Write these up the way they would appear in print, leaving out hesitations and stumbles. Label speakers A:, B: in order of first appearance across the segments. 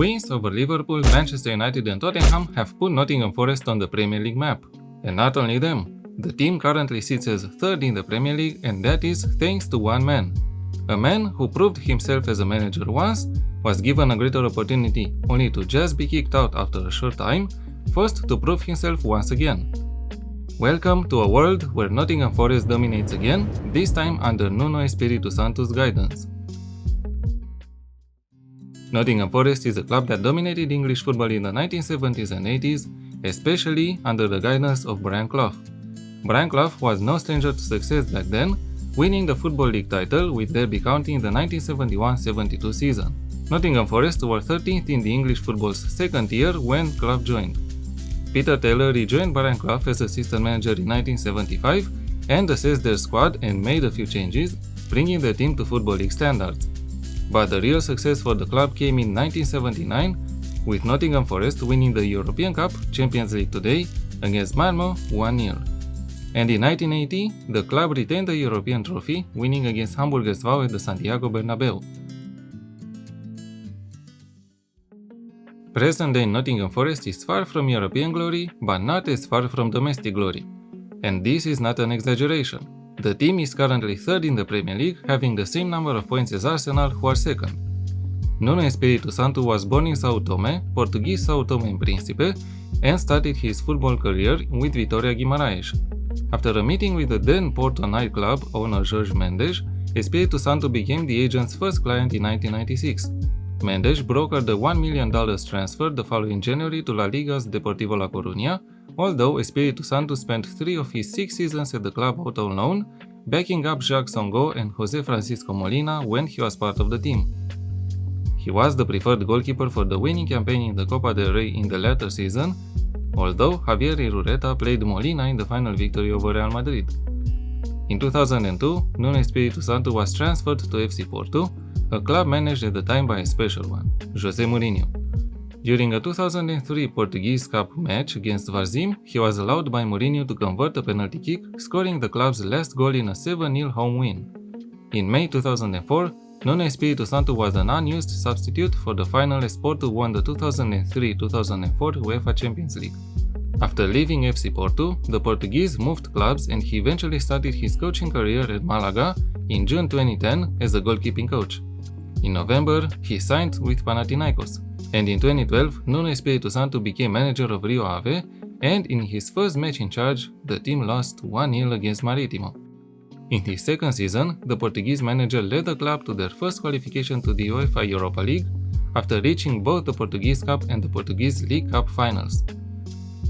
A: Wins over Liverpool, Manchester United and Tottenham have put Nottingham Forest on the Premier League map. And not only them, the team currently sits as third in the Premier League, and that is thanks to one man. A man who proved himself as a manager once, was given a greater opportunity only to just be kicked out after a short time, forced to prove himself once again. Welcome to a world where Nottingham Forest dominates again, this time under Nuno Espirito Santo's guidance. Nottingham Forest is a club that dominated English football in the 1970s and 80s, especially under the guidance of Brian Clough. Brian Clough was no stranger to success back then, winning the Football League title with Derby County in the 1971-72 season. Nottingham Forest were 13th in the English football's second year when Clough joined. Peter Taylor rejoined Brian Clough as assistant manager in 1975 and assessed their squad and made a few changes, bringing the team to Football League standards. But the real success for the club came in 1979, with Nottingham Forest winning the European Cup, Champions League today, against Malmo 1-0. And in 1980, the club retained the European trophy, winning against Hamburg SV at the Santiago Bernabeu. Present-day Nottingham Forest is far from European glory, but not as far from domestic glory. And this is not an exaggeration. The team is currently third in the Premier League, having the same number of points as Arsenal, who are second. Nuno Espirito Santo was born in São Tomé, Portuguese São Tomé and Príncipe, and started his football career with Vitória Guimarães. After a meeting with the then Porto nightclub owner Jorge Mendes, Espirito Santo became the agent's first client in 1996. Mendes brokered the $1 million transfer the following January to La Liga's Deportivo La Coruña, although Espirito Santo spent 3 of his 6 seasons at the club out on loan, backing up Jacques Songo and José Francisco Molina when he was part of the team. He was the preferred goalkeeper for the winning campaign in the Copa del Rey in the latter season, although Javier Irureta played Molina in the final victory over Real Madrid. In 2002, Nuno Espirito Santo was transferred to FC Porto, a club managed at the time by a special one, José Mourinho. During a 2003 Portuguese Cup match against Varzim, he was allowed by Mourinho to convert a penalty kick, scoring the club's last goal in a 7-0 home win. In May 2004, Nuno Espirito Santo was an unused substitute for the final as Porto won the 2003-2004 UEFA Champions League. After leaving FC Porto, the Portuguese moved clubs and he eventually started his coaching career at Malaga in June 2010 as a goalkeeping coach. In November, he signed with Panathinaikos, and in 2012, Nuno Espirito Santo became manager of Rio Ave, and in his first match in charge, the team lost 1-0 against Marítimo. In his second season, the Portuguese manager led the club to their first qualification to the UEFA Europa League, after reaching both the Portuguese Cup and the Portuguese League Cup finals.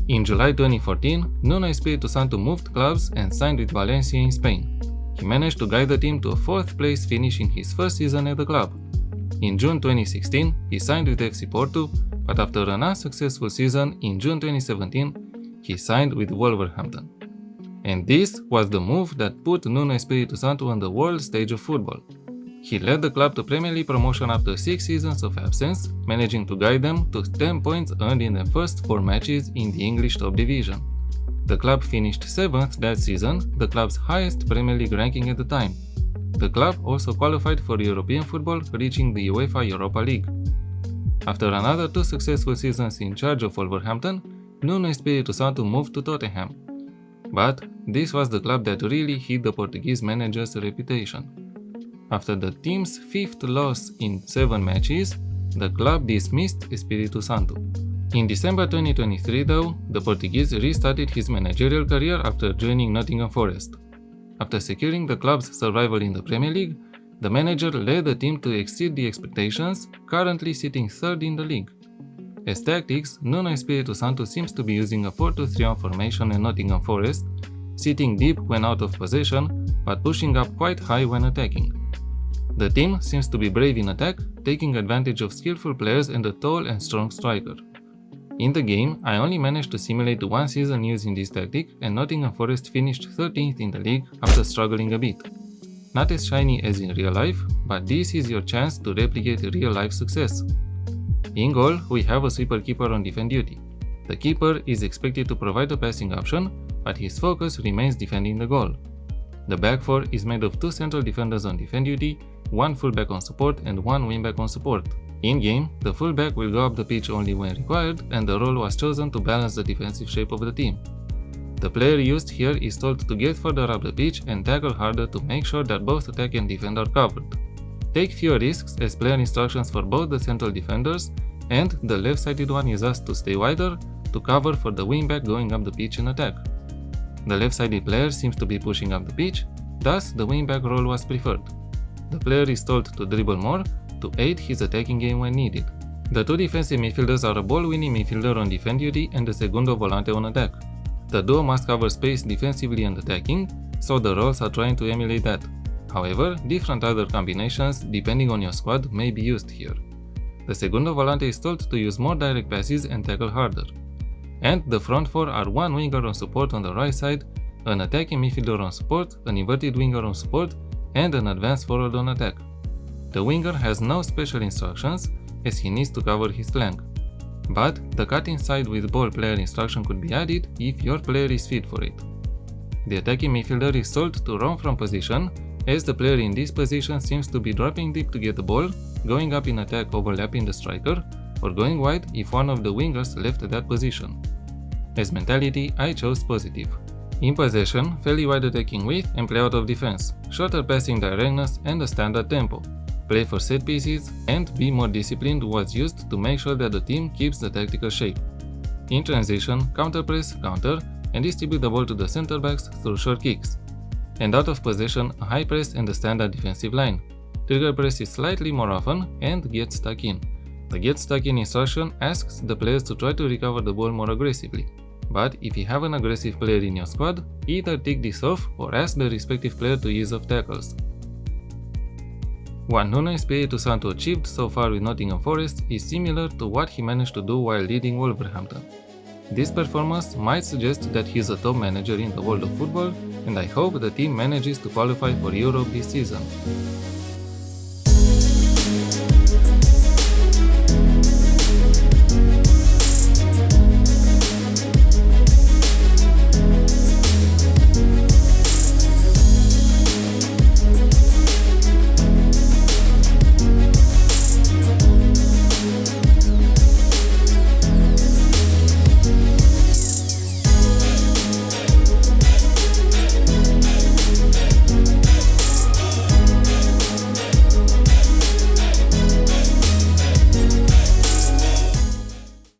A: In July 2014, Nuno Espirito Santo moved clubs and signed with Valencia in Spain. He managed to guide the team to a 4th place finish in his first season at the club. In June 2016, he signed with FC Porto, but after an unsuccessful season in June 2017, he signed with Wolverhampton. And this was the move that put Nuno Espirito Santo on the world stage of football. He led the club to Premier League promotion after 6 seasons of absence, managing to guide them to 10 points earned in the first 4 matches in the English top division. The club finished 7th that season, the club's highest Premier League ranking at the time. The club also qualified for European football, reaching the UEFA Europa League. After another 2 successful seasons in charge of Wolverhampton, Nuno Espirito Santo moved to Tottenham. But this was the club that really hit the Portuguese manager's reputation. After the team's 5th loss in 7 matches, the club dismissed Espirito Santo. In December 2023 though, the Portuguese restarted his managerial career after joining Nottingham Forest. After securing the club's survival in the Premier League, the manager led the team to exceed the expectations, currently sitting 3rd in the league. As tactics, Nuno Espirito Santo seems to be using a 4-2-3-1 formation in Nottingham Forest, sitting deep when out of possession, but pushing up quite high when attacking. The team seems to be brave in attack, taking advantage of skillful players and a tall and strong striker. In the game, I only managed to simulate 1 season using this tactic, and Nottingham Forest finished 13th in the league after struggling a bit. Not as shiny as in real life, but this is your chance to replicate real life success. In goal, we have a sweeper keeper on defend duty. The keeper is expected to provide a passing option, but his focus remains defending the goal. The back four is made of 2 central defenders on defend duty, 1 fullback on support and 1 wingback on support. In-game, the fullback will go up the pitch only when required, and the role was chosen to balance the defensive shape of the team. The player used here is told to get further up the pitch and tackle harder to make sure that both attack and defend are covered. Take fewer risks as player instructions for both the central defenders and the left-sided one is asked to stay wider to cover for the wingback going up the pitch in attack. The left-sided player seems to be pushing up the pitch, thus the wingback role was preferred. The player is told to dribble more to aid his attacking game when needed. The two defensive midfielders are a ball-winning midfielder on defend duty and the segundo volante on attack. The duo must cover space defensively and attacking, so the roles are trying to emulate that. However, different other combinations depending on your squad may be used here. The segundo volante is told to use more direct passes and tackle harder. And the front four are one winger on support on the right side, an attacking midfielder on support, an inverted winger on support, and an advanced forward on attack. The winger has no special instructions as he needs to cover his flank. But the cut inside with ball player instruction could be added if your player is fit for it. The attacking midfielder is told to roam from position as the player in this position seems to be dropping deep to get the ball, going up in attack overlapping the striker, or going wide if one of the wingers left that position. As mentality, I chose positive. In possession, fairly wide attacking width and play out of defense, shorter passing directness and a standard tempo. Play for set pieces, and be more disciplined was used to make sure that the team keeps the tactical shape. In transition, counter press, counter, and distribute the ball to the center backs through short kicks. And out of possession, a high press and a standard defensive line. Trigger press is slightly more often and get stuck in. The get stuck in instruction asks the players to try to recover the ball more aggressively. But if you have an aggressive player in your squad, either tick this off or ask the respective player to ease off tackles. What Nuno Espirito Santo achieved so far with Nottingham Forest is similar to what he managed to do while leading Wolverhampton. This performance might suggest that he is a top manager in the world of football, and I hope the team manages to qualify for Europe this season.